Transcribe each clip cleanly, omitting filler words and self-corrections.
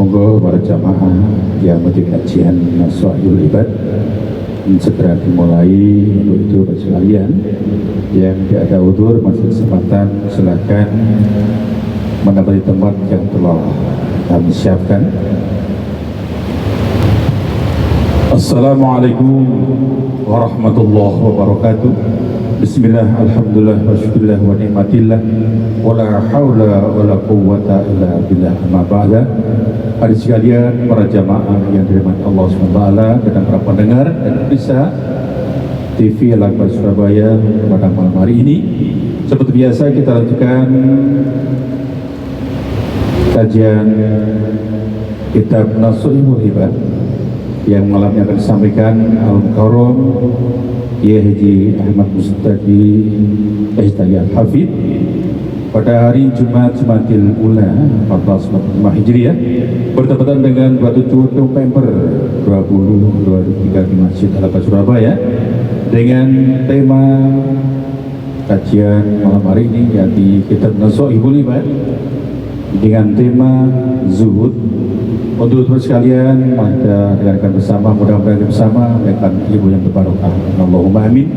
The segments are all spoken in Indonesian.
Monggo para jamaah yang mengikuti kajian Shahihul Ibad segera dimulai. Untuk itu sekalian yang tidak ada udzur masih kesempatan, silakan menempati tempat yang telah kami siapkan. Assalamualaikum warahmatullahi wabarakatuh. Bismillah, alhamdulillah, wa syukurillah, wa ni'matillah, wa la hawla wa la quwwata illa billah, amma ba'da. Hadirin sekalian, para jamaah yang dirahmati Allah SWT dan para pendengar dan pemirsa TV Al-Akbar Surabaya pada malam hari ini, seperti biasa kita lanjutkan kajian kitab Shahihul Ibad yang malamnya akan disampaikan Al-Mukarram Kiai Haji Ahmad Mustaqi Al-Hafidh pada hari Jumat Jumatil Ula 1445 Hijriah bertepatan dengan 27 November 2023 di Masjid Al-Akbar Surabaya, dengan tema kajian malam hari ini yaitu kitab Shahihul Ibad dengan tema zuhud. Untuk sekalian, kita dengarkan bersama, mudah-mudahan bersama mendengarkan ilmu yang berbarokah. Allahumma amin.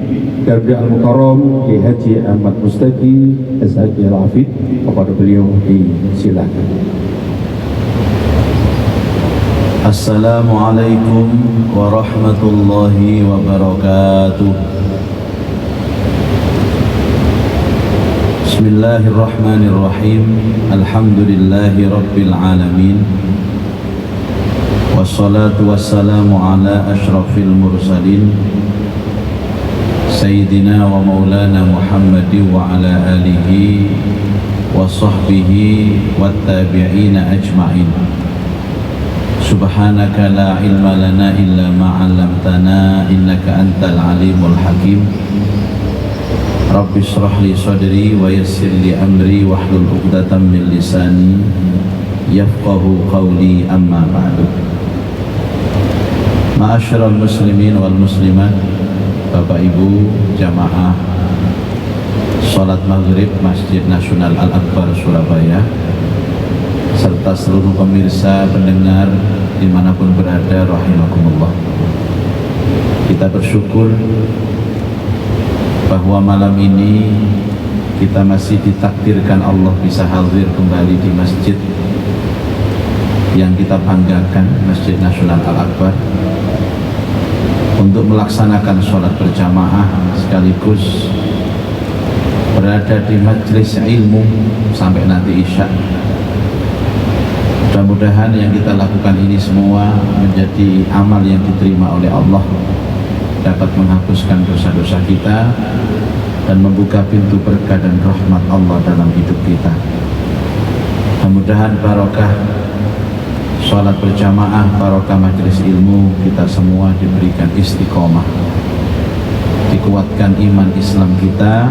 Dari Al-Mukarram Kiai Haji Ahmad Mustaqi Al-Hafidh, kepada beliau disilakan. Assalamualaikum warahmatullahi wabarakatuh. Bismillahirrahmanirrahim. Alhamdulillahi rabbil alamin. Wassalatu wassalamu ala ashrafil mursalin Sayyidina wa maulana Muhammadin wa ala alihi wa sahbihi wa tabi'ina ajma'in. Subhanaka la ilma lana illa ma'allamtana innaka antal alimul hakim. Rabbi shrah li sadri wa yassir li amri wahlul 'uqdatam min lisani yafqahu qawli, amma ba'du. Ma'asyiral muslimin wal muslimat, Bapak Ibu jamaah salat maghrib Masjid Nasional Al-Akbar Surabaya, serta seluruh pemirsa pendengar dimanapun berada, rahimakumullah. Kita bersyukur bahwa malam ini kita masih ditakdirkan Allah bisa hadir kembali di masjid yang kita banggakan, Masjid Nasional Al-Akbar, untuk melaksanakan sholat berjamaah sekaligus berada di majelis ilmu sampai nanti Isya. Mudah-mudahan yang kita lakukan ini semua menjadi amal yang diterima oleh Allah, dapat menghapuskan dosa-dosa kita dan membuka pintu berkah dan rahmat Allah dalam hidup kita. Mudah-mudahan barokah sholat berjamaah, barokah majelis ilmu, kita semua diberikan istiqomah, dikuatkan iman Islam kita,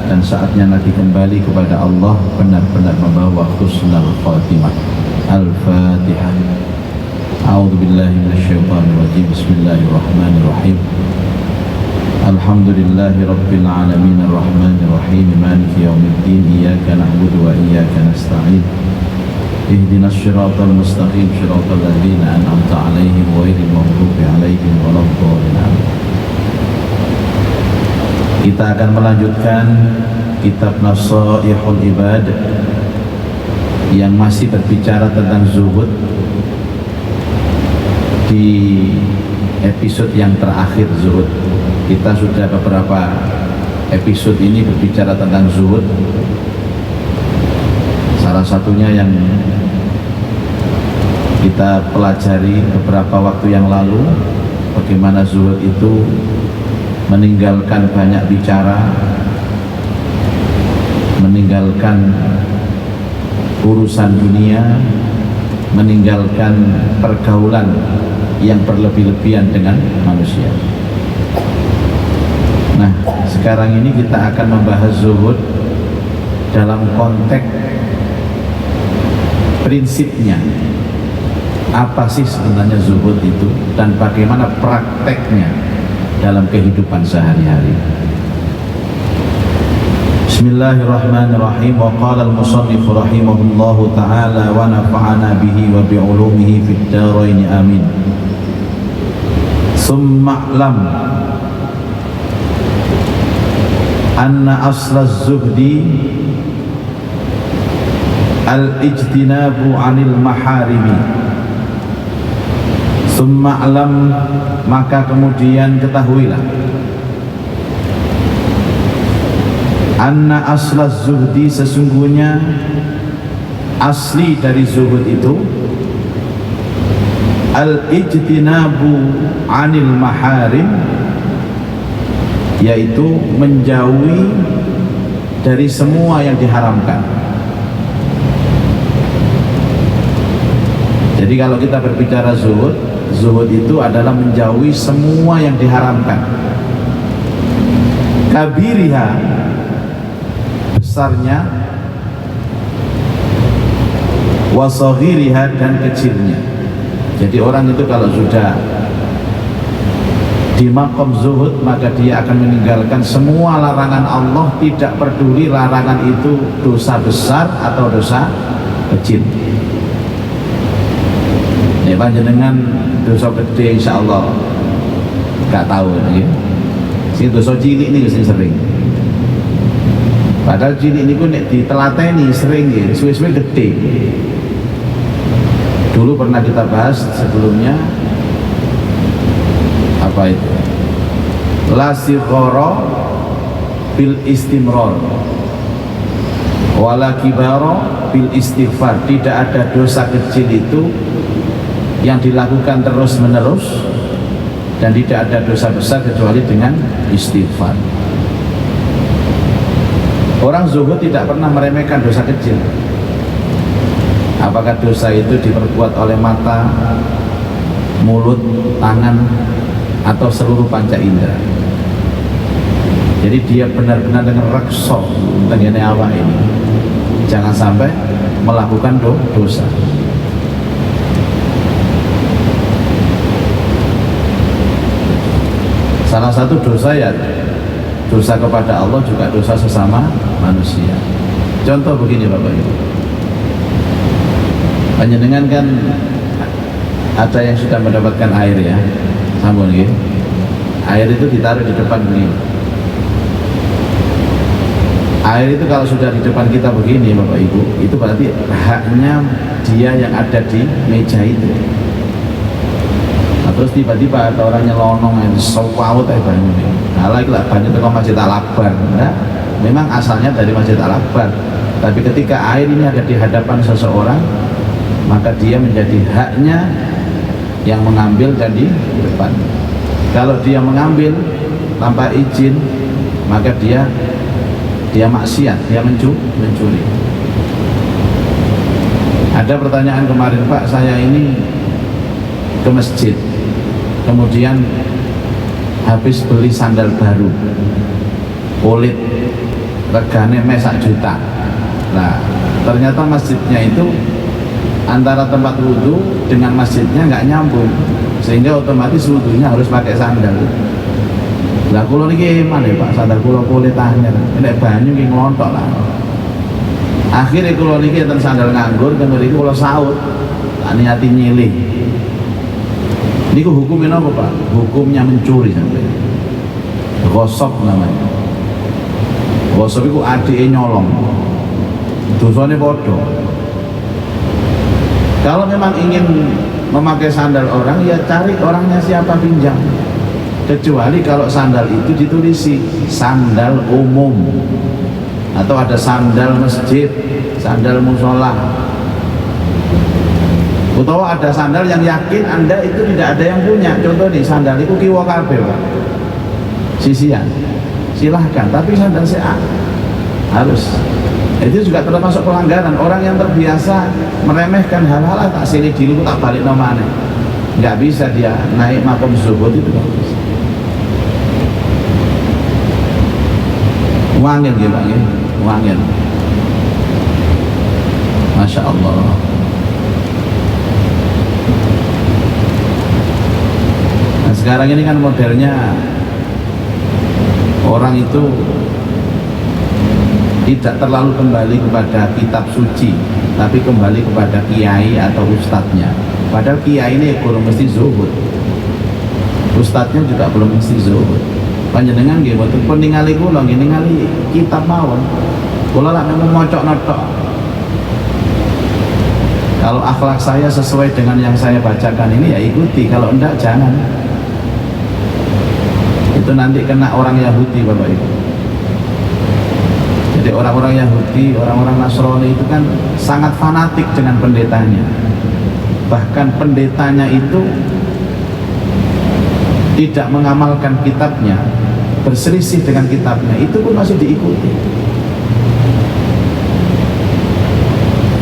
dan saatnya nanti kembali kepada Allah benar-benar membawa husnul khatimah. Al-Fatihah. A'udzu billahi minasyaitonir rajim. Bismillahirrahmanirrahim. Alhamdulillahi rabbil alamin arrahmanir rahim maliki yaumiddin iyyaka na'budu wa iyyaka nasta'in. Ihdinas siratal mustaqim siratal ladzina an'amta 'alaihim ghairil maghdubi 'alaihim waladdallin. Kita akan melanjutkan kitab Shahihul Ibad yang masih berbicara tentang zuhud. Di episode yang terakhir zuhud, kita sudah beberapa episode ini berbicara tentang zuhud. Salah satunya yang kita pelajari beberapa waktu yang lalu, bagaimana zuhud itu meninggalkan banyak bicara, meninggalkan urusan dunia, meninggalkan pergaulan yang berlebih-lebihan dengan manusia. Nah, sekarang ini kita akan membahas zuhud dalam konteks prinsipnya. Apa sih sebenarnya zuhud itu dan bagaimana prakteknya dalam kehidupan sehari-hari. Bismillahirrahmanirrahim. Wa qala al-musannif rahimahullahu ta'ala wa nafa'ana bihi wa bi'ulumihi fid dharain amin. Summa lam anna asla az-zuhdi al-ijtinabu 'anil maharimi. Summa lam, maka kemudian ketahuilah, anna aslaz zuhdi, sesungguhnya asli dari zuhud itu al-ijtinabu 'anil maharim, yaitu menjauhi dari semua yang diharamkan. Jadi kalau kita berbicara zuhud, zuhud itu adalah menjauhi semua yang diharamkan. Kabiriha, besarnya, wasaghiriha, dan kecilnya. Jadi orang itu kalau sudah di maqam zuhud, maka dia akan meninggalkan semua larangan Allah, tidak peduli larangan itu dosa besar atau dosa kecil. Ya panjenengan dosa gede insyaallah gak tahu ya. Sing dosa cilik ini sing sering. Padahal cilik niku nek ditelateni sering ya, suwe-suwe gede. Dulu pernah kita bahas sebelumnya apa itu? La sighara bil istimrar wala kibara bil istighfar. Tidak ada dosa kecil itu yang dilakukan terus menerus, dan tidak ada dosa besar kecuali dengan istighfar. Orang zuhud tidak pernah meremehkan dosa kecil, apakah dosa itu diperbuat oleh mata, mulut, tangan, atau seluruh panca indera. Jadi dia benar-benar dengan reksa tengene awak ini, jangan sampai melakukan dosa. Salah satu dosa ya dosa kepada Allah, juga dosa sesama manusia. Contoh begini Bapak Ibu, panjenengan kan ada yang sudah mendapatkan air ya, sambung gitu. Air itu ditaruh di depan begini. Air itu kalau sudah di depan kita begini Bapak Ibu, itu berarti haknya dia yang ada di meja itu. Terus tiba-tiba ada orang nyelonong yang sewawut banyu ini. Nah lagi lah banyu itu Masjid Al-Akbar. Nah, memang asalnya dari Masjid Al-Akbar. Tapi ketika air ini ada di hadapan seseorang, maka dia menjadi haknya yang mengambil dan di depan. Kalau dia mengambil tanpa izin, maka dia maksiat, dia mencuri. Ada pertanyaan kemarin, Pak, saya ini ke masjid, kemudian habis beli sandal baru kulit, regane sak juta. Nah ternyata masjidnya itu antara tempat wudhu dengan masjidnya nggak nyambung, sehingga otomatis wudhunya harus pakai sandal. Lah kula niki mana Pak, sandal kula kulit anyar, nek banyu ki nglontok lah. Akhirnya kula niki enten sandal nganggur, kemudian kula saut, tak niati nyilih. Niku hukumnya apa Pak? Hukumnya mencuri sampai. Gosok namanya. Gosok itu adike nyolong. Dosane padha. Kalau memang ingin memakai sandal orang, ya cari orangnya siapa, pinjam. Kecuali kalau sandal itu ditulisi sandal umum, atau ada sandal masjid, sandal musola, atau ada sandal yang yakin Anda itu tidak ada yang punya. Contoh nih, sandal itu kiwa kabeh Pak, sisian, silahkan. Tapi sandal saya harus. Itu juga termasuk pelanggaran. Orang yang terbiasa meremehkan hal-hal, tak sini diri tak balik nomane, nggak bisa dia naik makom zuhud itu. Wangil gitu Pak, wangil. Masya Allah. Nah, sekarang ini kan modelnya orang itu tidak terlalu kembali kepada kitab suci, tapi kembali kepada kiai atau ustadznya. Padahal kiai ini belum mesti zuhud, ustadznya juga belum mesti zuhud. Panjenengan nggih mboten pun ningali kula, nggih ningali kitab mawon. Kula lak nemu mocok notok. Kalau akhlak saya sesuai dengan yang saya bacakan ini ya ikuti, kalau enggak jangan. Itu nanti kena orang Yahudi Bapak Ibu. Jadi orang-orang Yahudi, orang-orang Nasrani itu kan sangat fanatik dengan pendetanya. Bahkan pendetanya itu tidak mengamalkan kitabnya, berselisih dengan kitabnya, itu pun masih diikuti.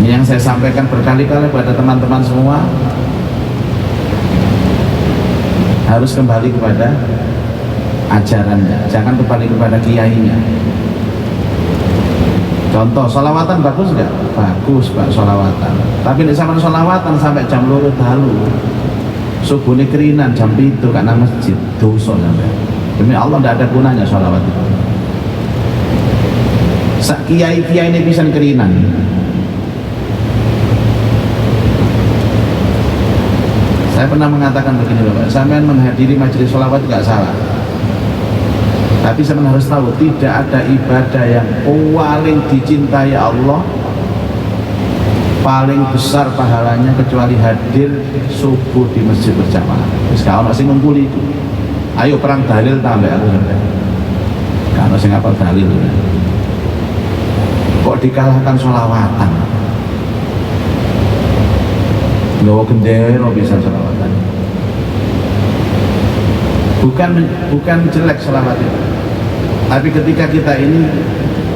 Ini yang saya sampaikan berkali-kali kepada teman-teman semua, harus kembali kepada ajarannya, jangan kembali kepada kiainya. Contoh, sholawatan bagus nggak? Bagus Pak, sholawatan. Tapi di zaman sholawatan sampai jam 2 dalu, subuh ini kerinan jam itu karena masjid, dosa sampai. Demi Allah tidak ada gunanya sholawat itu. Sak kiai-kiai ini bisa kerinan. Saya pernah mengatakan begini Bapak, sampean menghadiri majelis sholawat nggak salah. Tapi saya harus tahu, tidak ada ibadah yang paling dicintai Allah, paling besar pahalanya kecuali hadir subuh di masjid berjamaah. Terus kalau masih ngumpuli itu, ayo perang dalil tambah aku sampai. Kalau saya ngapal dalil, kok dikalahkan sholawatan? Nggak gendero bisa sholawatan. Bukan jelek sholawat itu, tapi ketika kita ini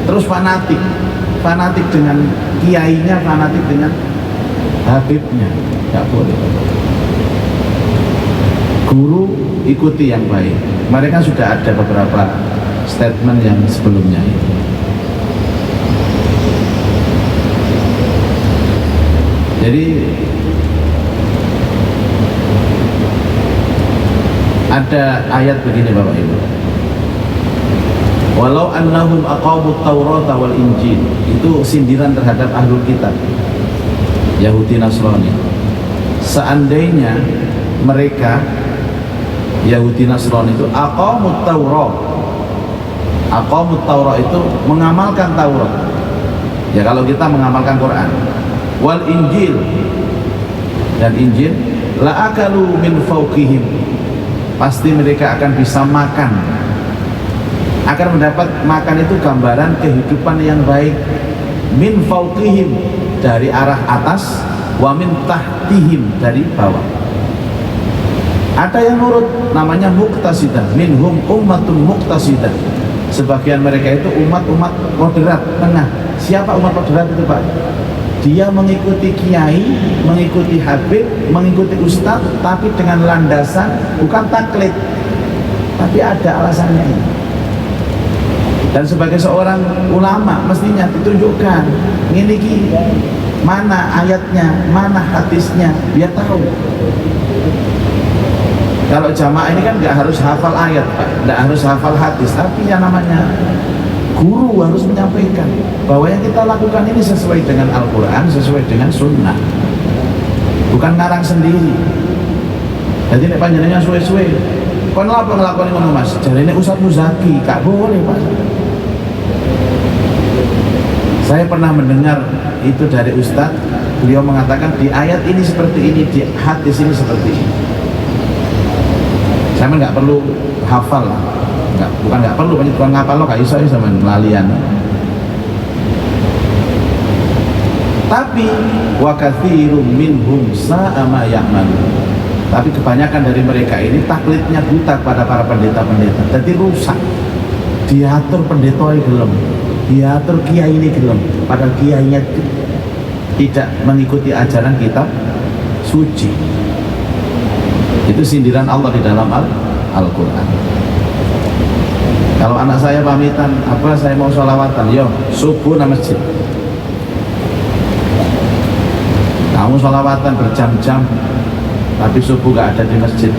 terus fanatik dengan kiainya, fanatik dengan habibnya, nggak boleh. Guru ikuti yang baik. Mereka sudah ada beberapa statement yang sebelumnya itu. Jadi ada ayat begini Bapak Ibu, walau annahum aqamut Taurata wal Injil, itu sindiran terhadap ahlul kitab Yahudi Nasrani. Seandainya mereka Yahudi Nasrani itu aqamut Taurat itu mengamalkan Taurat, ya kalau kita mengamalkan Quran, wal Injil dan Injil, la akalu min fawqihim, pasti mereka akan bisa makan, akan mendapat makan itu gambaran kehidupan yang baik. Min fawqihim, dari arah atas, wa min tahtihim, dari bawah. Ada yang nurut, namanya muqtasidah, minhum ummatun muqtasidah. Sebagian mereka itu umat-umat moderat, tengah. Siapa umat moderat itu Pak? Dia mengikuti kiai, mengikuti habib, mengikuti ustadz, tapi dengan landasan bukan taklid, tapi ada alasannya ini. Dan sebagai seorang ulama mestinya ditunjukkan ini mana ayatnya, mana hadisnya, biar tahu. Kalau jamaah ini kan nggak harus hafal ayat Pak, nggak harus hafal hadis, tapi yang namanya guru harus menyampaikan bahwa yang kita lakukan ini sesuai dengan Al-Quran, sesuai dengan Sunnah, bukan ngarang sendiri. Jadi ini panjenengan suwe-suwe, kon apa ngelakoni ngono Mas? Jadi ini Ustadz Muzaki, gak boleh Pak. Saya pernah mendengar itu dari Ustadz, beliau mengatakan di ayat ini seperti ini, di hadis ini seperti ini. Saya nggak perlu hafal, bukan nggak perlu, banyak tukang ngapal lo kayak iso sama melalian. Tapi wa katsirum minhum sa'a ma ya'malun. Tapi kebanyakan dari mereka ini taklidnya buta pada para pendeta-pendeta. Jadi rusak. Diatur pendeta ini gelem, diatur kiai ini gelem, padahal kiainya tidak mengikuti ajaran kitab suci. Itu sindiran Allah di dalam Al-Quran. Kalau anak saya pamitan, apa saya mau sholawatan, yo subuh na masjid. Kamu sholawatan berjam-jam, tapi subuh gak ada di masjid,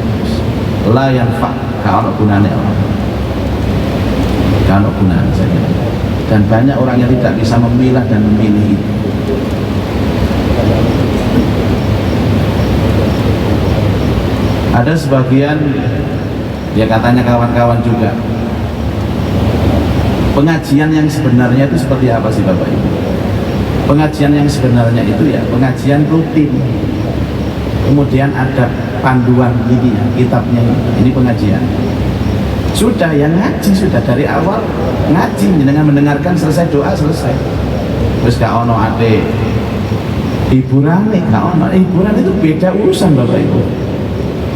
la yanfa, gak ada gunanya, gak ada gunanya saya. Dan banyak orang yang tidak bisa memilah dan memilih itu. Ada sebagian, ya katanya kawan-kawan juga, pengajian yang sebenarnya itu seperti apa sih Bapak Ibu? Pengajian yang sebenarnya itu ya pengajian rutin, kemudian ada panduan ini ya, kitabnya ini pengajian. Sudah yang ngaji sudah dari awal ngaji dengan mendengarkan selesai doa selesai. Terus gak ono ade hiburan nih, gak ono hiburan itu beda urusan Bapak Ibu.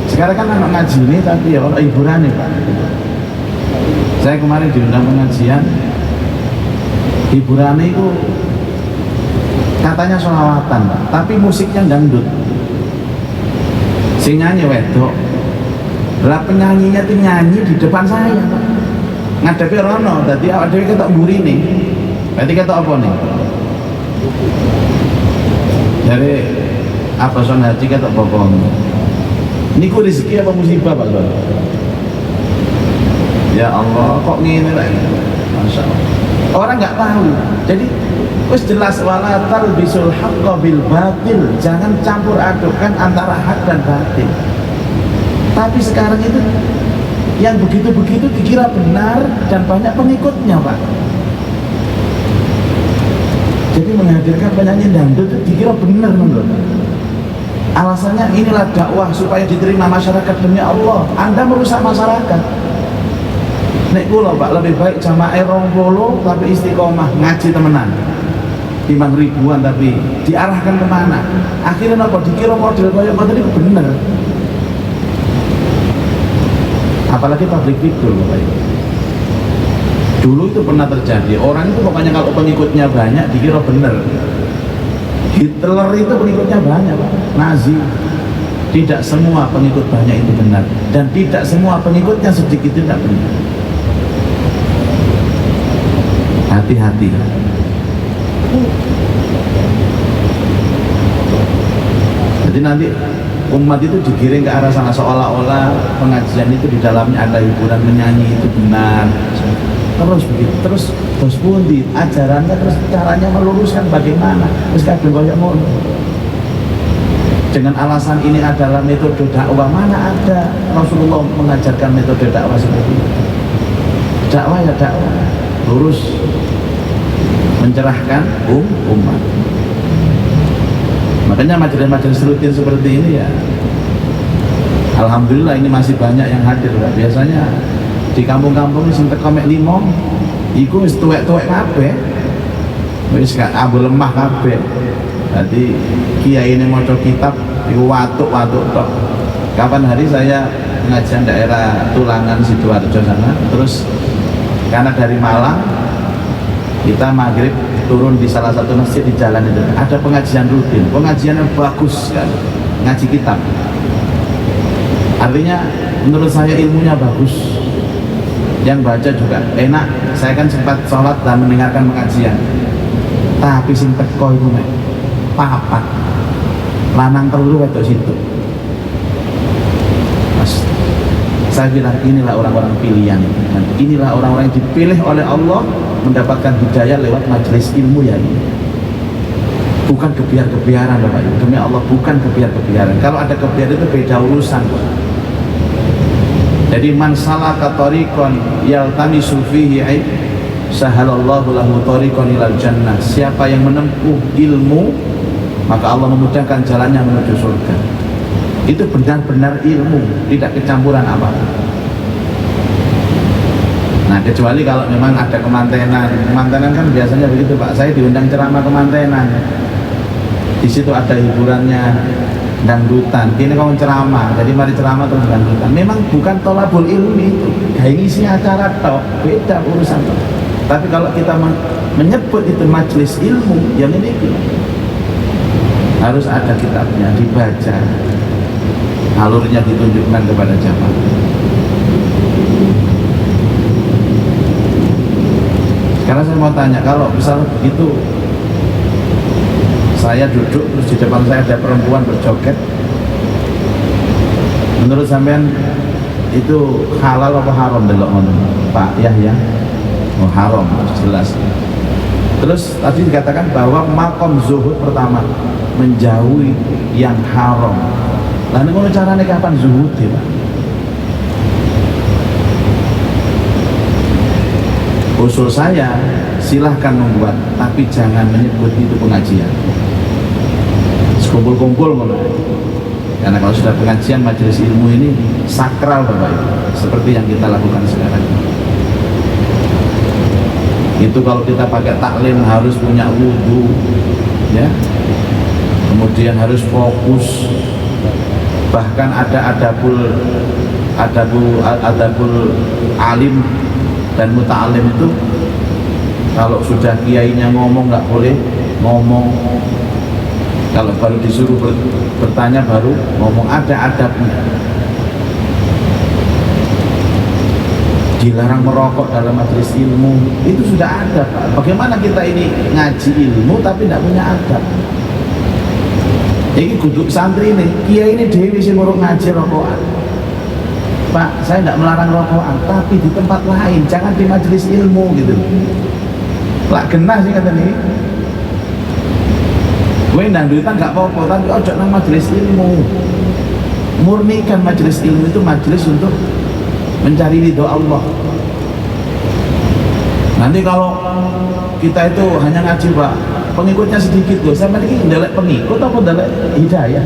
Sekarang kan anak ngaji ini tapi ya ono hiburan nih Pak. Saya kemarin diundang pengajian, hiburan itu katanya sholawatan Pak, tapi musiknya dangdut. Sing nyanyi wedok. Lah penyanyinya itu nyanyi di depan saya Pak. Ngadepi rono, dadi awak dhewe ketok mburine. Berarti ketok apa nih? Dari apa son hati ketok bokong. Niku rezeki apa musibah Pak Son? Ya Allah, kok ngene lagi? Masya Allah. Orang nggak tahu. Jadi wis jelas wala talbisul haqqa bil batil. Jangan campur adukkan antara hak dan batil. Tapi sekarang itu yang begitu-begitu dikira benar dan banyak pengikutnya Pak. Jadi menghadirkan penyanyi dangdut itu dikira benar menurut. Alasannya inilah dakwah supaya diterima masyarakat demi Allah. Anda merusak masyarakat. Nek kula Pak lebih baik jamaah 20 tapi istiqomah ngaji temenan. 5 ribuan tapi diarahkan kemana? Akhirnya apa dikira model kaya ngoten itu bener. Apalagi public figure Bapak Ibu. Dulu itu pernah terjadi, orang itu pokoknya kalau pengikutnya banyak dikira bener. Hitler itu pengikutnya banyak Pak, Nazi. Tidak semua pengikut banyak itu benar, dan tidak semua pengikutnya sedikit itu tidak benar. Hati-hati. Jadi nanti umat itu digiring ke arah sana seolah-olah pengajian itu di dalamnya ada hiburan, menyanyi itu benar. Terus begitu, terus pundi ajarannya, terus caranya meluruskan bagaimana, terus kadang kayak mau dengan alasan ini adalah metode dakwah. Mana ada Rasulullah mengajarkan metode dakwah seperti itu? Dakwah ya dakwah, lurus, mencerahkan umat. Makanya majelis-majelis rutin seperti ini ya, alhamdulillah ini masih banyak yang hadir. Biasanya di kampung-kampung sing teko mek 5 iku wis tuwek-tuwek kabeh. Wis gak ambu lemah kabeh. Dadi kiai ini maca kitab iku watuk-watuk tok. Kapan hari saya pengajian daerah Tulangan Sidoarjo sana, terus karena dari Malang kita maghrib turun di salah satu masjid di jalan itu ada pengajian rutin, pengajian yang bagus kan, ngaji kitab. Artinya menurut saya ilmunya bagus, yang baca juga enak. Saya kan sempat sholat dan mendengarkan pengajian, tapi sing teko iku mek papat lanang telu wedok situ. Mas, saya bilang inilah orang-orang pilihan, dan inilah orang-orang yang dipilih oleh Allah mendapatkan hidayah lewat majelis ilmu ya ini. Bukan kebiar-kebiaran Bapak Ibu, demi Allah bukan kebiar-kebiaran. Kalau ada kebiar itu beda urusan. Jadi man salaka tariqan yaltamisu fihi ilm sahalallahu lahu tariqan ilal jannah. Siapa yang menempuh ilmu, maka Allah memudahkan jalannya menuju surga. Itu benar-benar ilmu, tidak kecampuran apa-apa. Nah, kecuali kalau memang ada kemantenan. Kemantenan kan biasanya begitu Pak. Saya diundang ceramah kemantenan. Di situ ada hiburannya, dangdutan. Ini kamu ceramah, jadi mari ceramah terus dangdutan. Memang bukan tolabul ilmi itu. Ya ini isi acara tok, beda urusan tok. Tapi kalau kita menyebut itu majelis ilmu, yang ini harus ada kitabnya, dibaca, alurnya ditunjukkan kepada jamaah. Sekarang saya mau tanya, kalau misalnya begitu saya duduk terus di depan saya ada perempuan berjoget, menurut sampean itu halal apa haram delok ngono Pak Yahya? Oh haram, jelas. Terus tadi dikatakan bahwa makom zuhud pertama menjauhi yang haram. Lalu ngono carane kapan zuhud ya, Pak? Usul saya, silahkan membuat, tapi jangan menyebut itu pengajian. Kumpul-kumpul ngono. Karena kalau sudah pengajian majelis ilmu ini sakral Bapak Ibu, seperti yang kita lakukan sekarang. Itu kalau kita pakai taklim harus punya wudhu, ya. Kemudian harus fokus. Bahkan ada adabul alim dan muta'alim itu kalau sudah kiainya ngomong nggak boleh ngomong. Kalau baru disuruh bertanya baru ngomong, ada adabnya. Dilarang merokok dalam majelis ilmu, itu sudah ada, Pak. Bagaimana kita ini ngaji ilmu tapi tidak punya adab? Ini kudu santri ini, kiai ini dewi sih ngurung ngaji rokokan. Pak, saya tidak melarang rokokan, tapi di tempat lain, jangan di majelis ilmu gitu. Lah genah sih kata ini. Gue ndandutan gak apa-apa, tapi ojo nang majelis ilmu. Murnikan majelis ilmu itu majelis untuk mencari ridho Allah. Nanti kalau kita itu hanya ngaji Pak, pengikutnya sedikit loh, sama ini ndelek pengikut apa ndelek hidayah?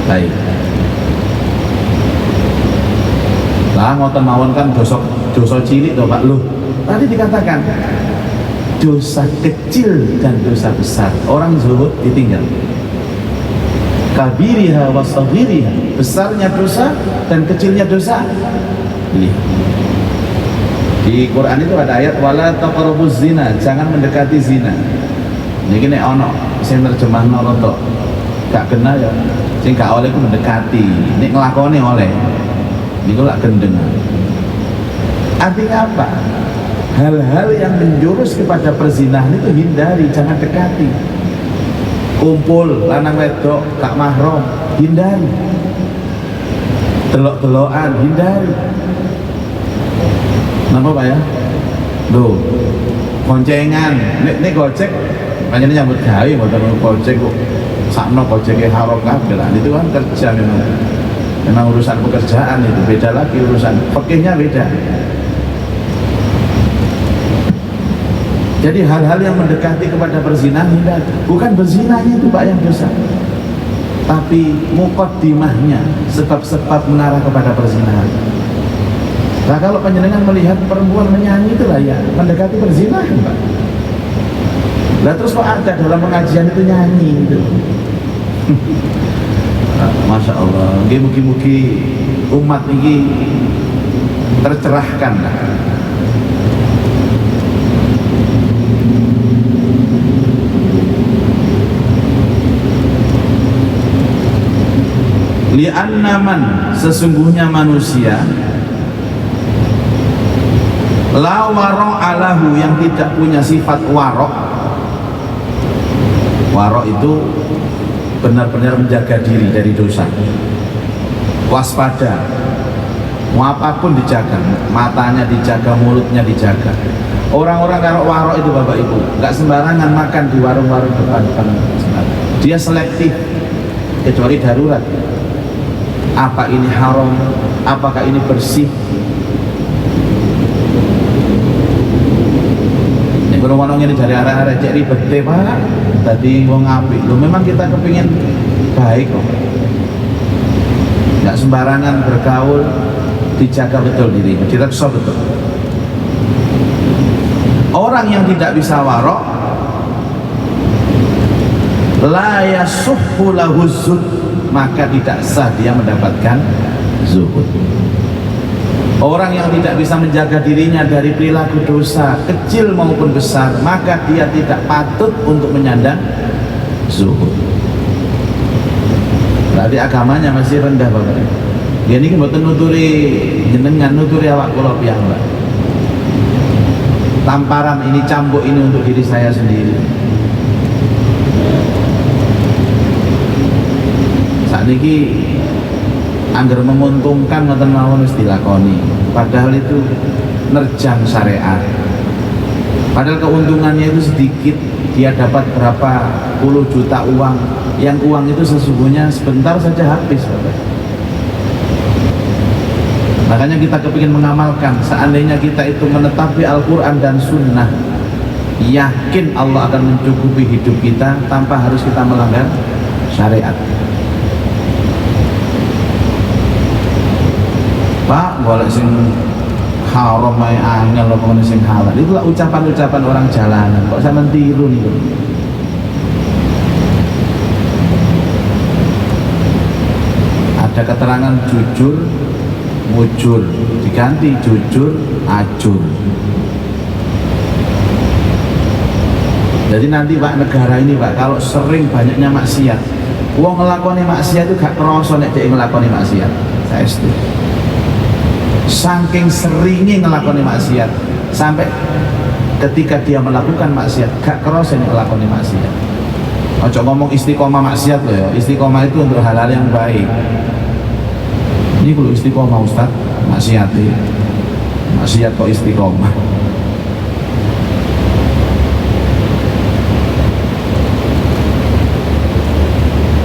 Baik. Lah ngoten mawon kan dosa cilik toh Pak. Loh, tadi dikatakan dosa kecil dan dosa besar, orang zuhud ditinggal. Kabiriha wa saghiriha, besarnya dosa dan kecilnya dosa. Lihat. Di Quran itu ada ayat wala taqrabuz zina, jangan mendekati zina. Niki nek ana sing terjemahno rada gak kena ya. Sing gak oleh ku mendekati, nek nglakoni oleh. Niku lak gendeng. Artinya apa? Hal-hal yang menjurus kepada perzinahan itu hindari, jangan dekati. Kumpul lanang wedok gak mahram, hindari. Delok-delokan, hindari. Napa Pak ya? Loh, koncengan, nek gojek panjenengan nyambut gawe mboten gojek kok sakno gojeke haram kabeh lah. Itu kan kerja memang urusan pekerjaan, itu beda lagi, urusan fikihnya beda. Jadi hal-hal yang mendekati kepada perzinahan hindari. Bukan berzinanya itu Pak yang dosa, tapi muqaddimahnya, sebab-sebab mengarah kepada perzinahan. Nah kalau panjenengan melihat perempuan menyanyi itulah ya mendekati perzinahan Pak. Lah terus kok ada dalam pengajian itu nyanyi itu. Masya Allah, mugi-mugi umat ini tercerahkan lah. Li'anna man, sesungguhnya manusia la wara'alahu, yang tidak punya sifat warok. Warok itu benar-benar menjaga diri dari dosa, waspada, mau apapun dijaga, matanya dijaga, mulutnya dijaga. Orang-orang kalau warok itu Bapak Ibu nggak sembarangan makan di warung-warung depan. Dia selektif, kecuali darurat. Apa ini haram, apakah ini bersih. Kalau ini dari arah-arah cek ribet Pak, tadi wong apik. Loh memang kita kepingin baik kok. Nggak sembarangan bergaul, dijaga betul diri, direksa betul. Orang yang tidak bisa warok, la yasuhhu lahu zuhud, maka tidak sah dia mendapatkan zuhud. Orang yang tidak bisa menjaga dirinya dari perilaku dosa kecil maupun besar, maka dia tidak patut untuk menyandang zuhud. Berarti agamanya masih rendah Bapak. Dia ini mboten nuturi jenengan, nuturi awak kula piyambak. Tamparan ini, cambuk ini untuk diri saya sendiri. Saat ini angger menguntungkan ngoten mawon wis dilakoni, padahal itu nerjang syariat. Padahal keuntungannya itu sedikit, dia dapat berapa puluh juta uang, yang uang itu sesungguhnya sebentar saja habis, Bapak. Makanya kita kepingin mengamalkan, seandainya kita itu menetapi Al-Quran dan Sunnah, yakin Allah akan mencukupi hidup kita tanpa harus kita melanggar syariat. Pak, boleh sing haram ae angel apa sing halal. Itulah ucapan-ucapan orang jalanan. Kok sampean tiru niku? Ada keterangan jujur, mujur, diganti jujur, ajur. Jadi nanti Pak, negara ini Pak, kalau sering banyaknya maksiat, wong ngelakoni maksiat itu gak kerasa nek dhek ngelakoni maksiat. Saya setuju. Saking seringnya ngelakoni maksiat, sampai ketika dia melakukan maksiat gak kerasa nek ngelakoni maksiat. Ojo ngomong istiqomah maksiat loh ya. Istiqomah itu untuk hal-hal yang baik. Ini kalau istiqomah Ustaz, maksiat kok istiqomah.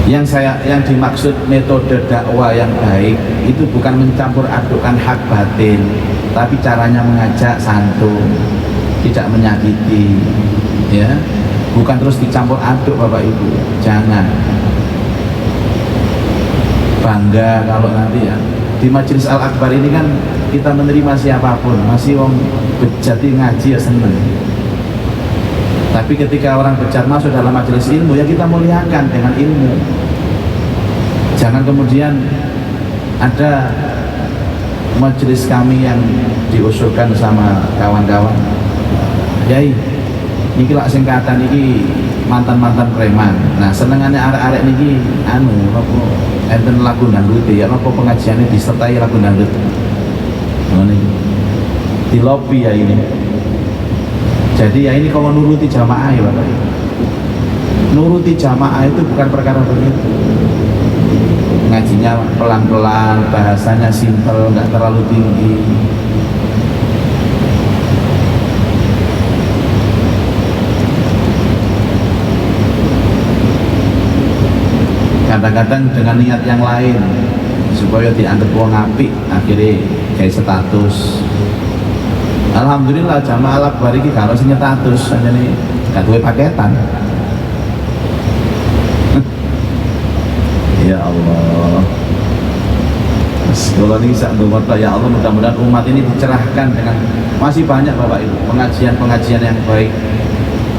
Yang dimaksud metode dakwah yang baik itu bukan mencampur adukan hak batin, tapi caranya mengajak santun, tidak menyakiti, ya, bukan terus dicampur aduk Bapak Ibu. Jangan bangga kalau nanti ya di Majelis Al-Akbar ini kan kita menerima siapapun, masih wong bejati ngaji ya seneng. Tapi ketika orang bejat masuk dalam majelis ilmu, ya kita muliakan dengan ilmu. Jangan kemudian ada majelis kami yang diusulkan sama kawan-kawan, Yai, ini lak singkatan ini mantan-mantan preman. Nah, senengannya arek-arek niki enten lagu dangdut ya, apa pengajiannya disertai lagu dangdut. Di lobi ya ini. Jadi ya ini kalau nuruti jamaah ya Bapak. Nuruti jamaah itu bukan perkara begitu. Ngajinya pelan-pelan, bahasanya simpel, nggak terlalu tinggi. Kadang-kadang dengan niat yang lain supaya dianggap wong apik, akhirnya kayak status. Alhamdulillah jamaah Al-Akbar iki karo sing status anjene gak duwe paketan. Ya Allah. Kalau ini sak ndonga ya Allah, mudah-mudahan umat ini dicerahkan dengan masih banyak Bapak Ibu pengajian-pengajian yang baik.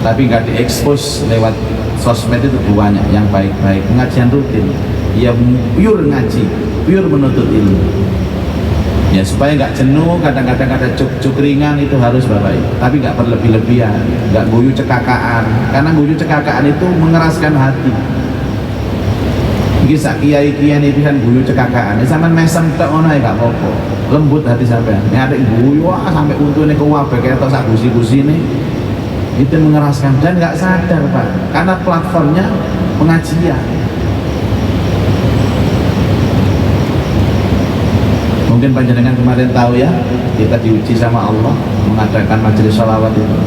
Tapi nggak diekspos lewat sosmed itu banyak yang baik-baik. Pengajian rutin, ya pure ngaji, pure menuntut ilmu. Ya supaya nggak jenuh, kadang-kadang ada cuk ringan itu harus Bapak Ibu, tapi nggak berlebih-lebihan, nggak guyu cekakaan, karena guyu cekakaan itu mengeraskan hati. Iki sak kiai-kiai ini kan guyu cekakaan, sampean mesem tok ngono ae gak apa-apa, lembut hati sampean. Nek arek guyu sampai untune kuwabe ketok sak gusi-gusine, itu mengeraskan dan nggak sadar Pak, karena platformnya pengajian. Mungkin panjenengan kemarin tahu ya, kita diuji sama Allah mengadakan majelis sholawat itu.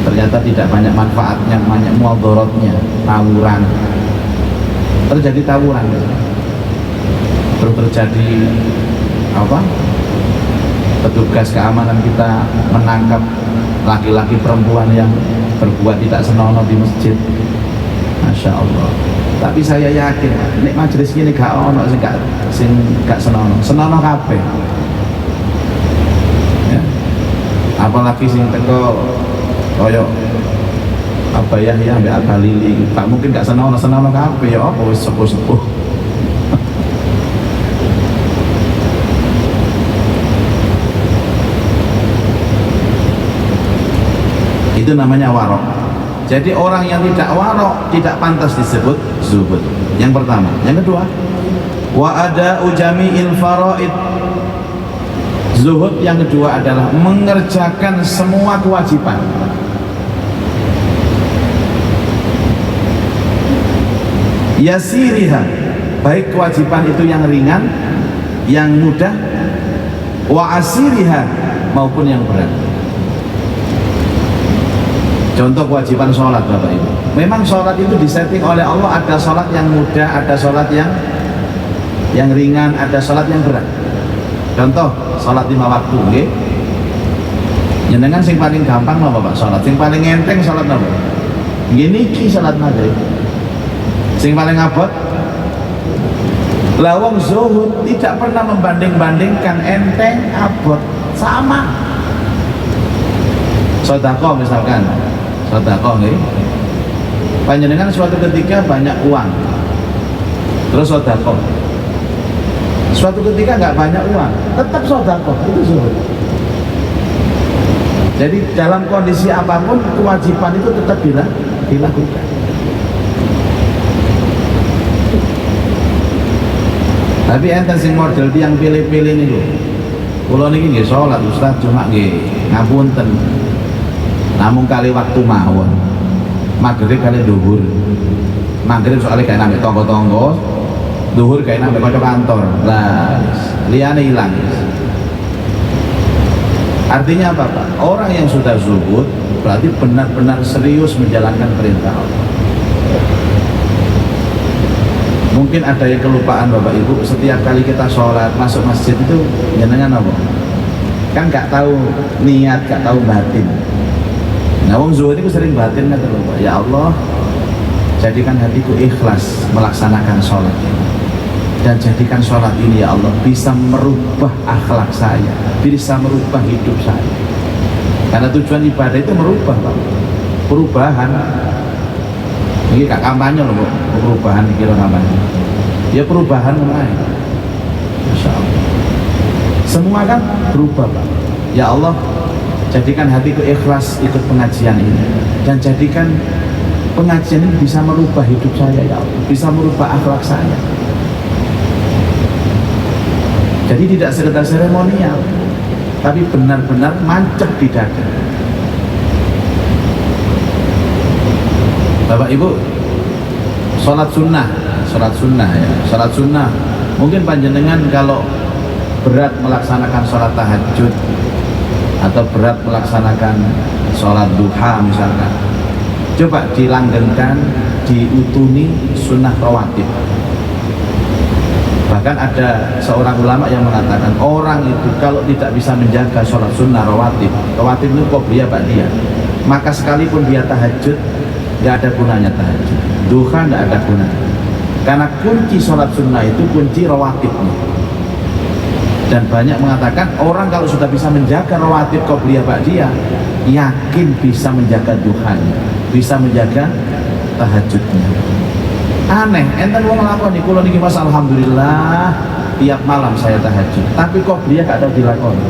Ternyata tidak banyak manfaatnya, banyak muadharatnya, tawuran. Terjadi tawuran. Terus terjadi apa? Petugas keamanan kita menangkap laki-laki perempuan yang berbuat tidak senonoh di masjid. Masya Allah. Tapi saya yakin nek majelis ini gak ono sing gak senonoh kabeh. Ya. Apalagi sing teko koyo apa ya mbak Balili, tak mungkin gak senonoh kabeh ya apa wis sepuh-sepuh. Itu namanya warok. Jadi orang yang tidak warok tidak pantas disebut zuhud. Yang pertama. Yang kedua, wa ada'u jami'il faraid. Zuhud yang kedua adalah mengerjakan semua kewajiban. Yasiriha baik kewajiban itu yang ringan, yang mudah, wa asiriha, maupun yang berat. Contoh kewajiban sholat Bapak Ibu, memang sholat itu disetting oleh Allah, ada sholat yang mudah, ada sholat yang ringan, ada sholat yang berat. Contoh sholat 5 waktu, okay? Jenengan sing paling gampang apa Pak sholat, sing paling enteng sholat apa? Gini ki sholat maghrib. Sing paling abot, lawang zuhud tidak pernah membanding-bandingkan enteng abot, sama. Sedekah misalkan, sedekah nih, panjenengan suatu ketika banyak uang, terus sedekah. Suatu ketika nggak banyak uang, tetap sedekah, itu zuhud. Jadi dalam kondisi apapun kewajiban itu tetap dilakukan. Tapi enten sing model yang pilih-pilih nih loh. Kulo niki nggih salat Ustaz, cuma nggih ngapunten. Namung kali waktu mawon. Maghrib kali duhur. Maghrib soalnya kayak nambah tonggo-tonggo, duhur kayak nambah kanca kantor. Lah, liyane ilang. Artinya apa Pak? Orang yang sudah zuhud berarti benar-benar serius menjalankan perintah Allah. Mungkin ada yang kelupaan Bapak Ibu, setiap kali kita sholat masuk masjid itu jenengan apa? Kan gak tahu niat, gak tahu batin. Nah wong zuhud itu sering batin kan Bapak. Ya Allah, jadikan hatiku ikhlas melaksanakan sholat ini, dan jadikan sholat ini ya Allah bisa merubah akhlak saya, bisa merubah hidup saya. Karena tujuan ibadah itu merubah Pak. Perubahan. Ini gak kampanye loh, perubahan kira kampanye. Ya perubahan mulai. Masya Allah. Semua kan berubah Pak. Ya Allah, jadikan hatiku ikhlas ikut pengajian ini, dan jadikan pengajian ini bisa merubah hidup saya ya Allah, bisa merubah akhlak saya. Jadi tidak sekedar seremonial, tapi benar-benar mancep di dada. Bapak Ibu, sholat sunnah ya, sholat sunnah. Mungkin panjenengan kalau berat melaksanakan sholat tahajud atau berat melaksanakan sholat duha misalkan, coba dilanggengkan, diutuni sunnah rawatib. Bahkan ada seorang ulama yang mengatakan orang itu kalau tidak bisa menjaga sholat sunnah rawatib itu qobliyah ba'diyah, maka sekalipun dia tahajud nggak ada gunanya tahajud, duha nggak ada gunanya, karena kunci sholat sunnah itu kunci rawatibnya. Dan banyak mengatakan orang kalau sudah bisa menjaga rawatib qobliyah ba'diyah, yakin bisa menjaga duhanya, bisa menjaga tahajudnya. Aneh, enten wong nglakoni, kula niki Mas alhamdulillah tiap malam saya tahajud, tapi qobliyah gak tau dilakoni,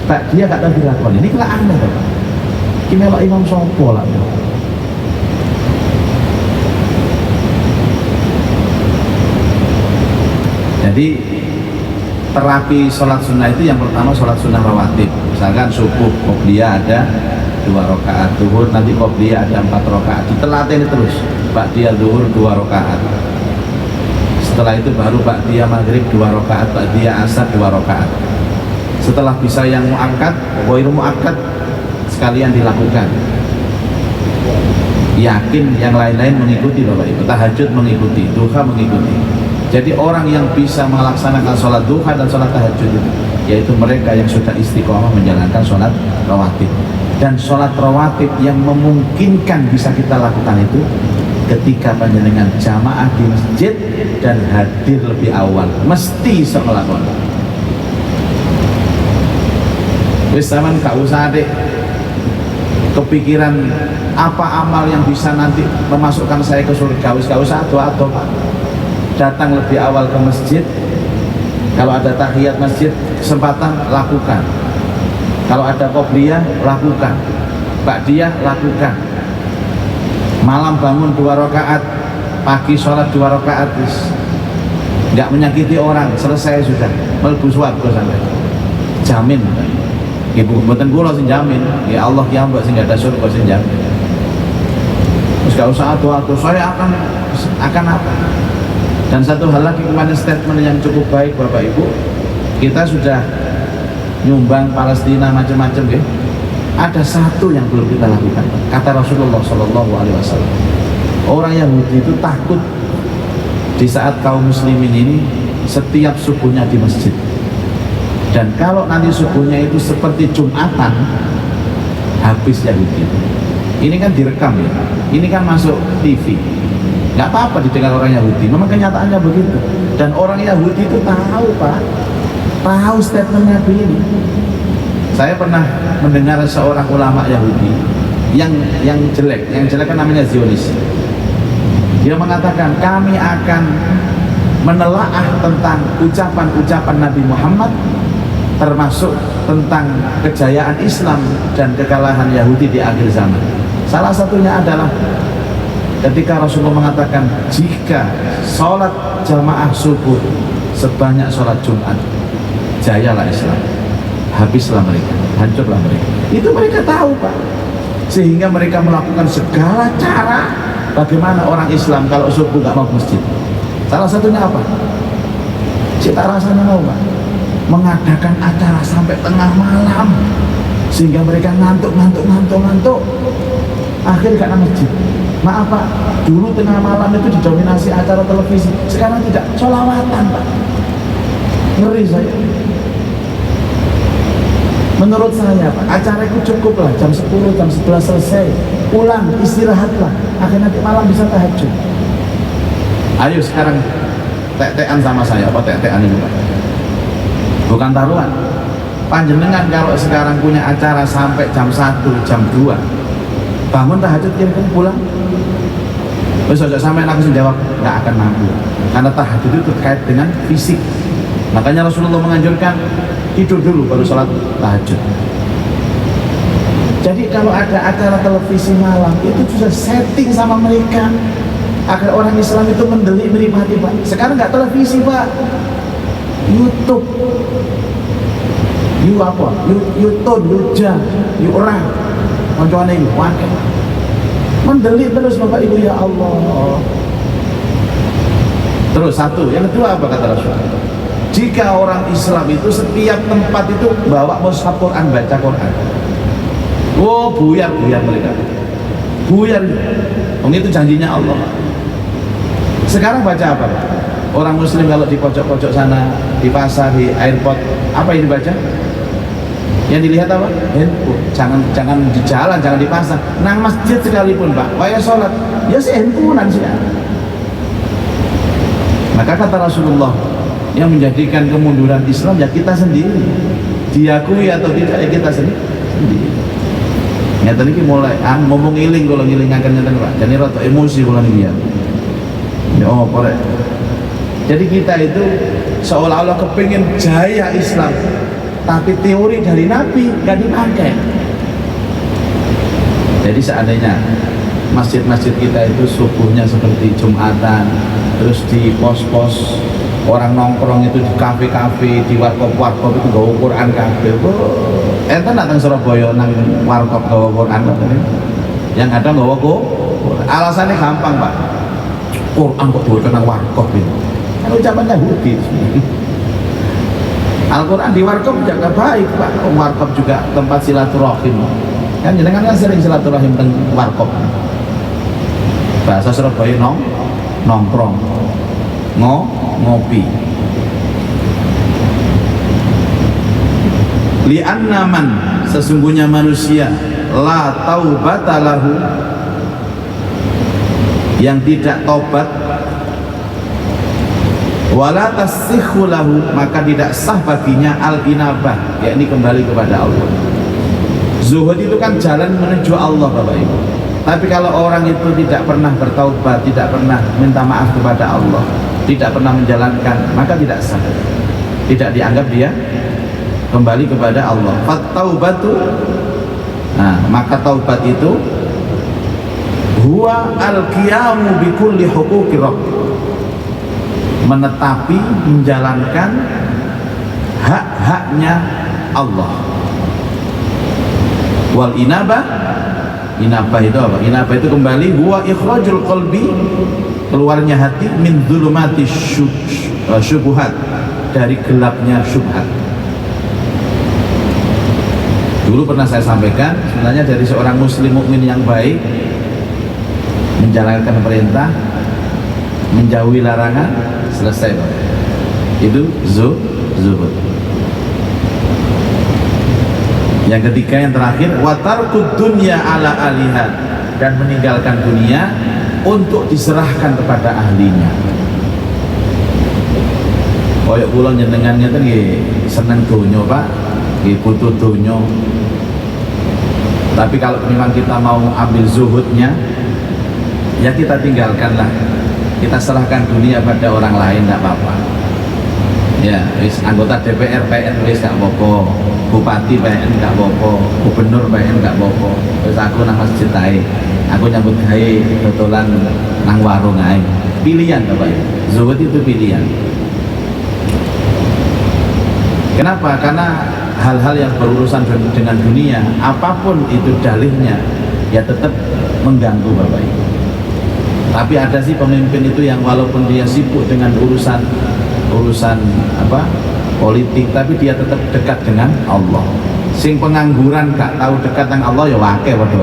ba'diyah gak tau dilakoni. Ini kok aneh to Pak. Ki melok imam sapa lah. Jadi terapi sholat sunnah itu yang pertama sholat sunnah rawatib. Misalkan subuh qobliyah ada 2 rakaat, zuhur nanti qobliyah ada 4 rakaat, ditelaten terus. Ba'diyah zuhur 2 rakaat. Setelah itu baru ba'diyah maghrib 2 rakaat, ba'diyah asar 2 rakaat. Setelah bisa yang muakkad, ghairu muakkad sekalian dilakukan. Yakin yang lain-lain mengikuti Bapak Ibu, tahajud mengikuti, duha mengikuti. Jadi orang yang bisa melaksanakan sholat duha dan sholat tahajud itu, yaitu mereka yang sudah istiqomah menjalankan sholat rawatib. Dan sholat rawatib yang memungkinkan bisa kita lakukan itu ketika panjenengan jamaah di masjid dan hadir lebih awal, mesti iso nglakoni. Wis sampean gak usah dek kepikiran apa amal yang bisa nanti memasukkan saya ke surga, wis gak usah doa-doa Pak. Datang lebih awal ke masjid, kalau ada tahiyat masjid kesempatan lakukan, kalau ada qobliyah lakukan, ba'diyah lakukan, malam bangun 2 rakaat, pagi sholat 2 rakaat, nggak menyakiti orang, selesai sudah, mlebu swarga sampai jamin. Ibu mboten kula sing jamin, ya Allah ya mbak sing ada surga sing jamin. Terus gak usah adu-adu, saya akan apa? Dan satu hal lagi, kemarin statement yang cukup baik Bapak Ibu, kita sudah nyumbang Palestina macam-macam ya. Ada satu yang belum kita lakukan, kata Rasulullah SAW, orang Yahudi itu takut di saat kaum muslimin ini setiap subuhnya di masjid, dan kalau nanti subuhnya itu seperti Jumatan, habis Yahudi. Ini kan direkam ya, ini kan masuk TV, nggak apa-apa didengar orang Yahudi, memang kenyataannya begitu. Dan orang Yahudi itu tahu Pak, tahu statement Nabi ini. Saya pernah mendengar seorang ulama Yahudi yang jelek kan namanya Zionis. Dia mengatakan kami akan menelaah tentang ucapan-ucapan Nabi Muhammad, termasuk tentang kejayaan Islam dan kekalahan Yahudi di akhir zaman. Salah satunya adalah ketika Rasulullah mengatakan jika sholat jamaah subuh sebanyak sholat Jumat, jayalah Islam, habislah mereka, hancurlah mereka. Itu mereka tahu Pak, sehingga mereka melakukan segala cara bagaimana orang Islam kalau subuh gak mau ke masjid. Salah satunya apa? Cita rasanya mau Pak, mengadakan acara sampai tengah malam sehingga mereka ngantuk. Akhirnya gak ke masjid. Maaf Pak, dulu tengah malam itu didominasi acara televisi, sekarang tidak, sholawatan Pak. Ngeri saya. Menurut saya Pak, acara itu cukup lah, jam 10, jam 11 selesai, pulang, istirahatlah, akhirnya nanti malam bisa tahajud. Ayo sekarang tek-tekan sama saya, apa tek-tekan ini Pak? Bukan taruhan. Panjenengan kalau sekarang punya acara sampai jam 1, jam 2, bangun tahajud kira-kira pulang. Besok sampai langsung jawab, nggak akan mampu, karena tahajud itu terkait dengan fisik. Makanya Rasulullah menganjurkan tidur dulu baru sholat tahajud. Jadi kalau ada acara televisi malam itu sudah setting sama mereka agar orang Islam itu mendelik menikmati Pak. Sekarang nggak televisi Pak, YouTube, YouTube, orang koncoane iki wae. Mendelik terus Bapak Ibu ya Allah. Terus satu, yang kedua apa kata Rasulullah? Jika orang Islam itu setiap tempat itu bawa mushaf Quran, baca Quran, oh buyar mereka, buyar. Itu janjinya Allah. Sekarang baca apa? Orang Muslim kalau di pojok-pojok sana, di pasar, di airport, apa yang dibaca? Yang dilihat apa? Handphone. Jangan di jalan, jangan di pasar, nang masjid sekalipun Pak, waya sholat, ya si handphonean sih. Maka kata Rasulullah, yang menjadikan kemunduran Islam ya kita sendiri, diakui atau tidak ya kita sendiri. Nyata ini mulai ngomong ngiling, kalau ngiling akan nyata Pak, jadi rata emosi kalau dia. Ya oh korek. Jadi kita itu seolah-olah kepingin jaya Islam, tapi teori dari Nabi gak dipakai. Jadi seandainya masjid-masjid kita itu subuhnya seperti Jumatan, terus di pos-pos orang nongkrong itu di kafe-kafe, di warkop-warkop itu gawa Quran kafe. Enten datang Surabaya nang warkop gawa Quran kafe. Yang ada gawa Quran. Alasannya gampang Pak. Quran kok duwe nang warkop itu. Kan ucapan Yahudi. Al-Quran di warkop juga baik Pak. Warkop juga tempat silaturahim. Kan jenengan kan sering silaturahim teng warkop. Bahasa Surabaya nongkrong, ngopi. Li'anna man, sesungguhnya manusia, la taubata lahu, yang tidak tobat, wala tasihhu lahu, maka tidak sah baginya al-inabah, yakni kembali kepada Allah. Zuhud itu kan jalan menuju Allah Bapak Ibu. Tapi kalau orang itu tidak pernah bertaubat, tidak pernah minta maaf kepada Allah, tidak pernah menjalankan, maka tidak sah, tidak dianggap dia kembali kepada Allah. Fattaubatu, nah maka taubat itu huwa al-qiyamu bi kulli huquqi rabb, menetapi, menjalankan hak-haknya Allah. Wal inabah, Inabah itu apa? Inabah itu kembali huwa ikhrajul qalbi, keluarnya hati min dzulumati syubhat, dari gelapnya syubhat. Dulu pernah saya sampaikan, sebenarnya dari seorang muslim mukmin yang baik, menjalankan perintah, menjauhi larangan, selesai Pak. Itu zuhud. Yang ketiga, yang terakhir, wa tarkud dunya ala aliha, dan meninggalkan dunia untuk diserahkan kepada ahlinya. Koyok kula njenengannya kan nggih seneng donya Pak, nggih butuh donya. Tapi kalau memang kita mau ambil zuhudnya, ya kita tinggalkanlah, kita serahkan dunia pada orang lain, tidak apa-apa. Ya, wis anggota DPR PN wis gak apa-apa, bupati PN gak apa-apa, gubernur PN gak apa-apa. Wis aku nang masjid ae, aku nyambut gawe dodolan nang warung ae. Pilihan Bapak Ibu, zuhud itu pilihan. Kenapa? Karena hal-hal yang berurusan dengan dunia, apapun itu dalihnya, ya tetap mengganggu Bapak Ibu. Tapi ada sih pemimpin itu yang walaupun dia sibuk dengan urusan politik, tapi dia tetap dekat dengan Allah. Sing pengangguran gak tahu dekat dengan Allah ya wake waduh.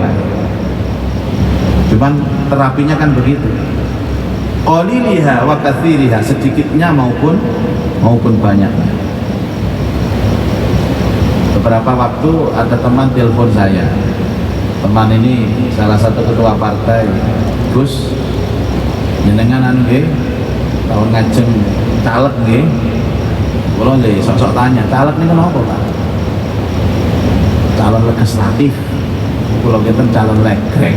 Cuman terapinya kan begitu. Qaliliha wa katsiriha, sedikitnya maupun banyaknya. Beberapa waktu ada teman telepon saya. Teman ini salah satu ketua partai. Gus, jenengan nggih tahun ngajeng caleg nggih. Kula nggih sok-sok tanya, caleg niku napa, Pak? Calon legislatif. Kula ngeten calon legrek.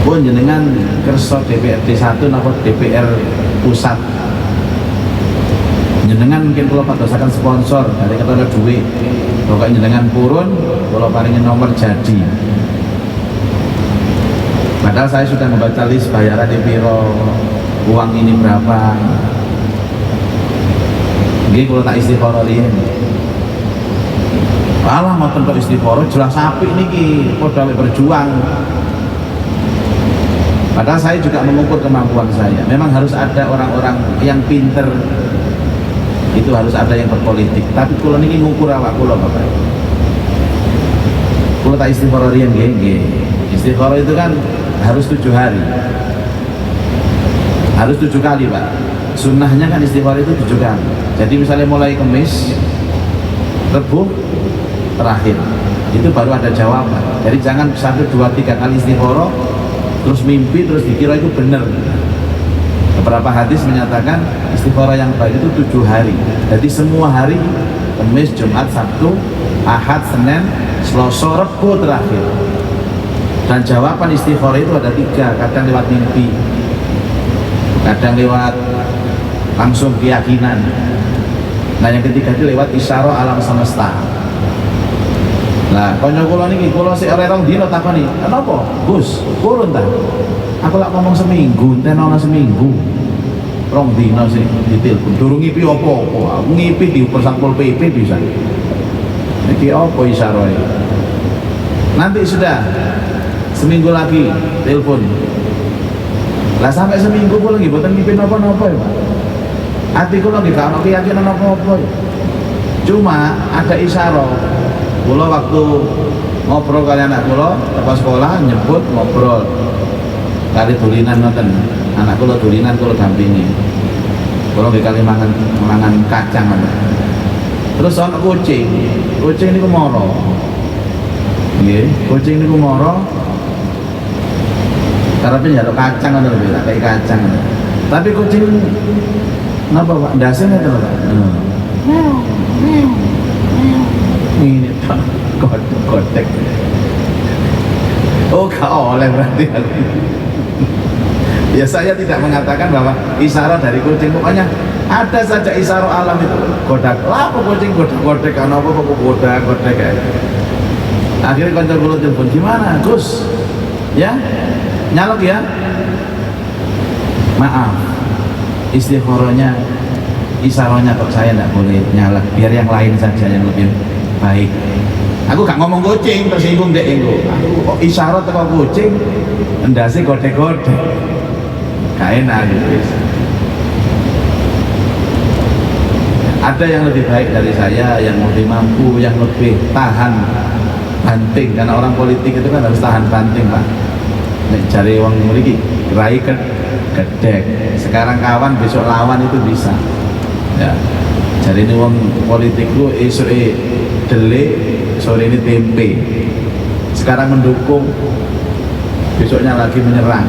Pun jenengan kersa DPRD 1 napa DPR pusat? Jenengan mungkin kula padosaken sponsor dari ketara duit. Pokoknya jenengan purun, kula paringi nomor jadi. Padahal saya sudah membaca list bayaran di piro, uang ini berapa. Nggih kula tak istikharah riyen. Alah ngoten kok istikharah jelas apik niki padha berjuang. Padahal saya juga mengukur kemampuan saya. Memang harus ada orang-orang yang pinter. Itu harus ada yang berpolitik. Tapi kula niki ngukur awak kula Bapak. Kula tak istikharah riyen nggih. Istikharah itu kan harus 7 hari. Harus 7 kali Pak. Sunnahnya kan istikharah itu 7 kali. Jadi misalnya mulai Kamis, Rebu, terakhir. Itu baru ada jawaban. Jadi jangan 1, 2, 3 kali istikharah terus mimpi terus dikira itu benar. Beberapa hadis menyatakan istikharah yang baik itu 7 hari. Jadi semua hari, Kamis, Jumat, Sabtu, Ahad, Senin, Selasa, Rebu terakhir. Dan jawaban istikharah itu ada 3, kadang lewat mimpi, kadang lewat langsung keyakinan. Nah yang ketiga itu lewat isyarah alam semesta. Nah konyo kula niki kula sik ora rong dina takoni, "Kenapa? Gus, purun ta?" Aku lak ngomong seminggu, enten ana seminggu. Rong dina sih ditelepon. Durung ngipi apa-apa. Aku ngipi diuper sampul PP bisa. Iki apa isyarah iki? Nanti sudah seminggu lagi telepon. Lah sampai seminggu kula nggih boten ngipi napa-napa ya, Pak. Ati kula nggih gak ono keyakinan apa-apa. Cuma ada isyarah. Kula waktu ngobrol kali anak kula pas sekolah nyebut ngobrol kali dulinan ngoten. Anak kula dulinan kula dampingi. Kula nggih kali mangan kacang ngoten. Terus ana kucing. Kucing niku mara. Nggih, kucing niku mara. Karepe njaluk kacang ngoten lho, tak kei kacang. Tapi kucing napa Pak? Ndase ngoten lho Pak. Ini Pak, kotek. Oh, gak oleh berarti. Ya saya tidak mengatakan bahwa isyarat dari kucing, pokoknya ada saja isyarat alam itu. Kodak, apa kucing kodak, karena apa kok kodak kayak. Akhirnya kantor kula telepon, gimana Gus? Ya, nyalok ya. Maaf, istikharahnya, isyaratnya kok saya tidak boleh nyalak, biar yang lain saja yang lebih baik. Aku gak ngomong kucing, tersinggung dek engko. Aku kok isyarat teko kucing, endase godek-godek. Gak enak gitu. Ada yang lebih baik dari saya, yang lebih mampu, yang lebih tahan banting, karena orang politik itu kan harus tahan banting, Pak. Nek cari uang mriki, rai gedek. Sekarang kawan, besok lawan itu bisa. Ya. Jadi ini uang politik itu esok dele, sore ini tempe. Sekarang mendukung, besoknya lagi menyerang.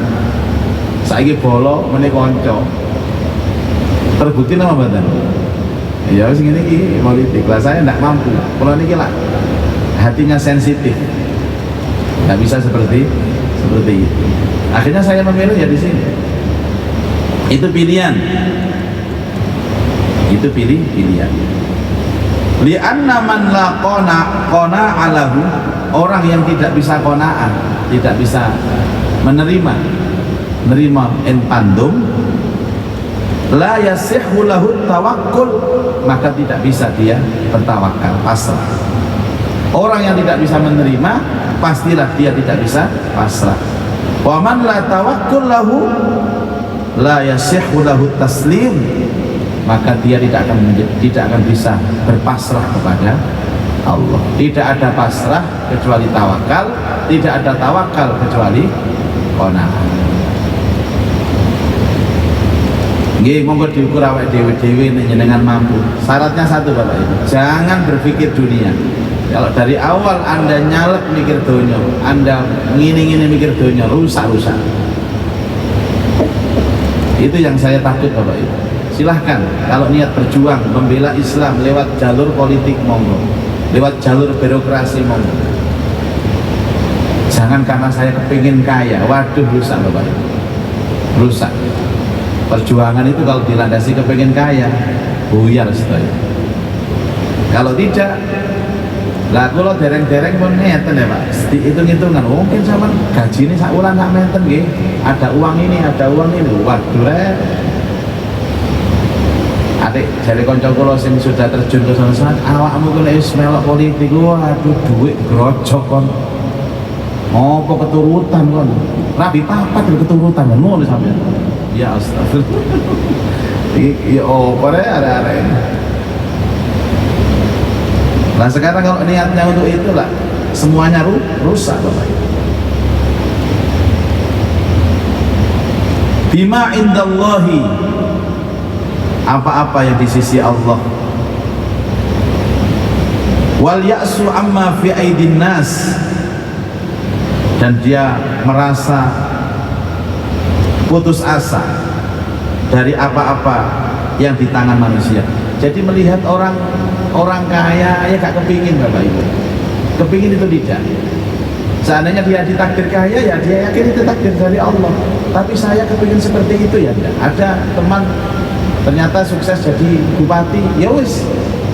Saiki bolo meneh konco. Terbukti nama badan. Ya wis ngene iki politik. Lah saya ndak mampu. Kalau niki lah hatinya sensitif. Nggak bisa seperti itu. Akhirnya saya memilih ya di sini. Itu pilihan. Itu pilihan. Li'anna man la qana'alahu, orang yang tidak bisa qana'ah, tidak bisa menerima en pandum, la yasihhu lahu tawakkul, maka tidak bisa dia bertawakal, pasrah. Orang yang tidak bisa menerima, pastilah dia tidak bisa pasrah. Wa man la tawakkul lahu la yasihhu lahu taslim, maka dia tidak akan bisa berpasrah kepada Allah. Tidak ada pasrah kecuali tawakal, tidak ada tawakal kecuali qanaah. Nggih, monggo diukur awake dhewe-dhewe nek jenengan mampu. Syaratnya satu Bapak Ibu, jangan berpikir dunia. Kalau dari awal Anda nyalek mikir dunia, Anda ngini-ngini mikir dunia, rusak-rusak. Itu yang saya takut Bapak Ibu. Silahkan kalau niat berjuang membela Islam lewat jalur politik monggo, lewat jalur birokrasi monggo. Jangan karena saya kepingin kaya, waduh rusak Bapak Ibu, rusak. Perjuangan itu kalau dilandasi kepingin kaya, buyar semuanya. Kalau tidak, lah kalau dereng-dereng pun ngeten ya Pak, hitung-hitungan mungkin sama gaji ini sak wulan sak menten nggih, ada uang ini, waduh adik jare kanca kula sing sudah terjun ke sana, awakmu ku nek wis melok politik, waduh duit grojok kon. Ngopo keturutan kon? Rabi papat keturutan ngono sampeyan. Ya astagfirullah. Iki opo rek arek-arek ini. Nah sekarang kalau niatnya untuk itulah semuanya rusak Bapak. Bima indallahi, apa-apa yang di sisi Allah. Wal ya'su amma fi aidin nas, dan dia merasa putus asa dari apa-apa yang di tangan manusia. Jadi melihat orang kaya ya gak kepingin Bapak Ibu, kepingin itu tidak. Seandainya dia ditakdir kaya ya dia yakin itu takdir dari Allah. Tapi saya kepingin seperti itu ya tidak. Ada teman ternyata sukses jadi bupati, ya wis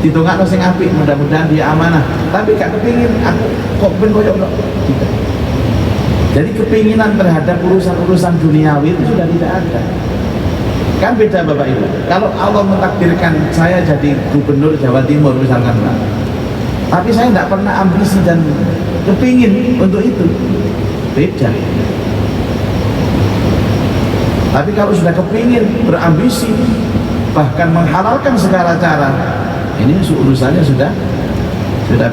ditungakno sing apik, mudah-mudahan dia amanah. Tapi gak kepingin aku kok ben koyo tidak. Jadi kepinginan terhadap urusan-urusan duniawi itu sudah tidak ada. Kan beda Bapak Ibu. Kalau Allah mentakdirkan saya jadi gubernur Jawa Timur misalkan Pak, tapi saya tidak pernah ambisi dan kepingin untuk itu, beda. Tapi kalau sudah kepingin, berambisi, bahkan menghalalkan segala cara, ini urusannya sudah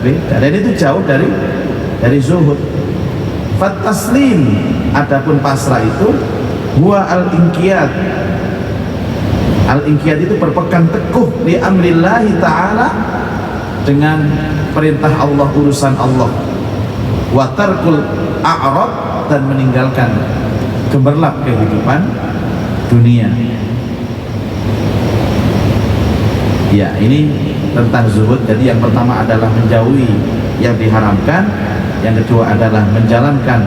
beda. Dan itu jauh dari zuhud. Fat taslim, adapun pasrah itu huwa al-inqiyad. Al-inqiyad itu berpegang teguh li amrillahi ta'ala, dengan perintah Allah, urusan Allah. Wa tarkul a'rad, dan meninggalkan gemerlap kehidupan dunia. Ya, ini tentang zuhud. Jadi yang pertama adalah menjauhi yang diharamkan, yang kedua adalah menjalankan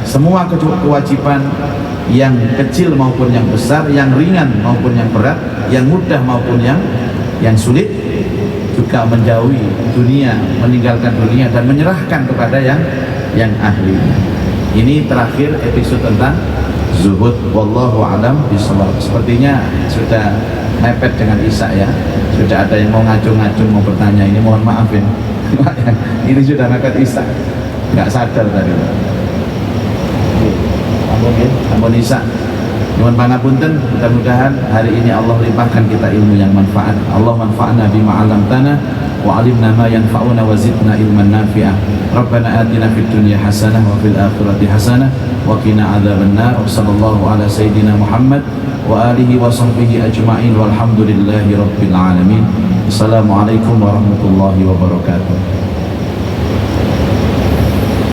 semua kewajiban, yang kecil maupun yang besar, yang ringan maupun yang berat, yang mudah maupun yang sulit. Juga menjauhi dunia, meninggalkan dunia dan menyerahkan kepada yang ahlinya. Ini terakhir episode tentang zuhud. Wallahu a'lam bishawab. Sepertinya sudah mepet dengan Isya ya. Sudah ada yang mau ngacung-ngacung, mau bertanya. Ini mohon maafin. Ini sudah ngangkat Isa, nggak sadar tadi. Ampun Isa. Mohon pangapunten, mudah-mudahan hari ini Allah limpahkan kita ilmu yang manfaat. Allah manfa'na bima 'allamtana wa 'alimna ma yanfa'una wa zidna ilman nafi'ah. Rabbana atina fid dunya hasanah wa fil akhirati hasanah wa qina adzabannar. Sallallahu ala sayidina Muhammad wa alihi wa sahbihi ajma'in walhamdulillahi rabbil alamin. Assalamualaikum warahmatullahi wabarakatuh.